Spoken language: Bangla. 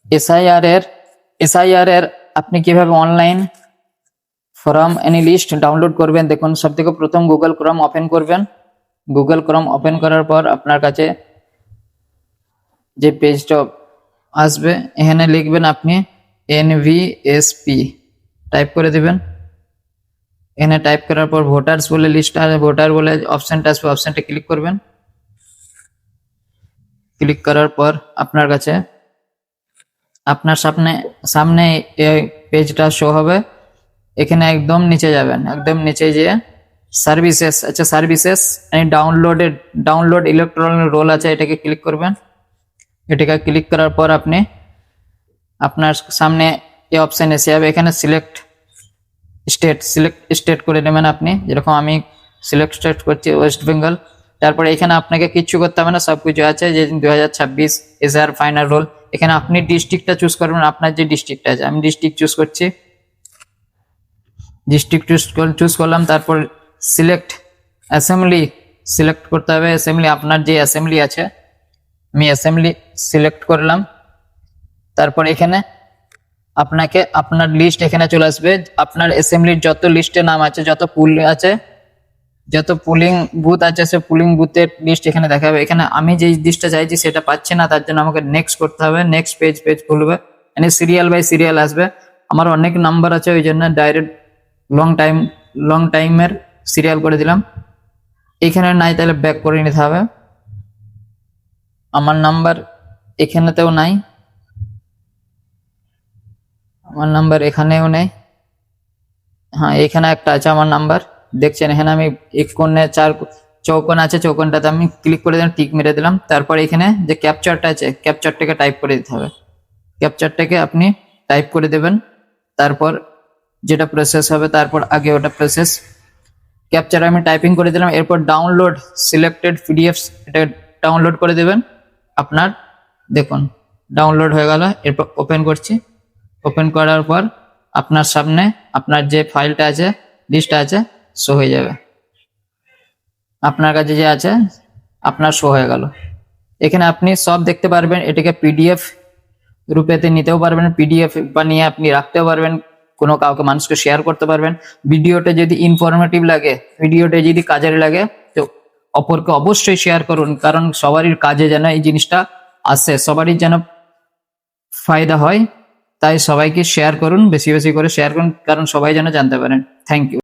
এসআইআর এর আপনি কিভাবে অনলাইন ফর্ম এনি লিস্ট ডাউনলোড করবেন দেখুন। সব থেকে প্রথম গুগল ক্রোম ওপেন করবেন। গুগল ক্রোম ওপেন করার পর আপনার কাছে যে পেজটা আসবে এখানে লিখবেন আপনি এনভিএসপি টাইপ করে দেবেন। এখানে টাইপ করার পর ভোটার্স বলে লিস্ট আসবে, ভোটার বলে অপশনটা আসবে, অপশনটা ক্লিক করবেন। ক্লিক করার পর আপনার কাছে আপনার সামনে এই পেজটা শো হবে। এখানে একদম নিচে যাবেন, একদম নিচে যেয়ে সার্ভিসেস আছে, সার্ভিসেস ডাউনলোড ইলেকট্রনিক রোল আছে, এটাকে ক্লিক করবেন। এটাকে ক্লিক করার পর আপনি আপনার সামনে এই অপশন এসে যাবে। এখানে সিলেক্ট স্টেট করে নেবেন আপনি, যেরকম আমি সিলেক্ট স্টেট করছি ওয়েস্ট বেঙ্গল। তারপরে এখানে আপনাকে কিচ্ছু করতে হবে না, সব কিছু আছে। যে 2026 এসআর ফাইনাল রোল। এখানে আপনি ডিস্ট্রিক্টটা চুজ করবেন, আপনার যে ডিস্ট্রিক্টটা আছে। আমি ডিস্ট্রিক্ট চুজ করছি, ডিস্ট্রিক্ট চুজ করলাম। তারপর সিলেক্ট অ্যাসেম্বলি সিলেক্ট করতে হবে। অ্যাসেম্বলি আপনার যে অ্যাসেম্বলি আছে, আমি অ্যাসেম্বলি সিলেক্ট করলাম। তারপর এখানে আপনাকে আপনার লিস্ট এখানে চলে আসবে। আপনার অ্যাসেম্বলির যত লিস্টে নাম আছে, যত পুল আছে, যত পুলিং বুথ আছে, সে পুলিং বুথের লিস্ট এখানে দেখাবে। এখানে আমি যে লিস্টটা চাইছি সেটা পাচ্ছি না, তার জন্য আমাকে নেক্সট করতে হবে। নেক্সট পেজ খুলবে, মানে সিরিয়াল বাই সিরিয়াল আসবে। আমার অনেক নাম্বার আছে, ওই জন্য ডাইরেক্ট লং টাইমের সিরিয়াল করে দিলাম। এখানে নাই, তাহলে ব্যাক করে নিতে হবে। আমার নাম্বার এখানেতেও নাই, আমার নাম্বার এখানেও নেই। হ্যাঁ, এখানে একটা আছে আমার নাম্বার, দেখছেন। এখানে আমি এক কোণে 4 চৌকোন আছে, চৌকোনটাতে আমি ক্লিক করে দিলাম, টিক মেরে দিলাম। তারপর এখানে যে ক্যাপচারটা আছে, ক্যাপচারটাকে টাইপ করে দিতে হবে। ক্যাপচারটাকে আপনি টাইপ করে দেবেন। তারপর যেটা প্রসেস হবে, তারপর আগে ওটা প্রসেস। ক্যাপচার আমি টাইপিং করে দিলাম। এরপর ডাউনলোড সিলেক্টেড পিডিএফ, এটা ডাউনলোড করে দেবেন আপনার। দেখুন ডাউনলোড হয়ে গেল। এরপর ওপেন করছি। ওপেন করার পর আপনার সামনে আপনার যে ফাইলটা আছে, লিস্টটা আছে, শো হয়ে যাবে। আপনার কাছে যে আছে আপনার শো হয়ে গেল। এখানে আপনি সব দেখতে পারবেন। এটাকে পিডিএফ রূপেতে নিতেও পারবেন, পিডিএফ বানিয়ে আপনি রাখতেও পারবেন, কোনো কাউকে মানুষকে শেয়ার করতে পারবেন। ভিডিওটা যদি ইনফরমেটিভ লাগে, ভিডিওটা যদি কাজের লাগে, তো অপরকে অবশ্যই শেয়ার করুন, কারণ সবারই কাজে যেন এই জিনিসটা আসে, সবারই যেন ফায়দা হয়। তাই সবাইকে শেয়ার করুন, বেশি বেশি করে শেয়ার করুন, কারণ সবাই যেন জানতে পারেন। Thank you.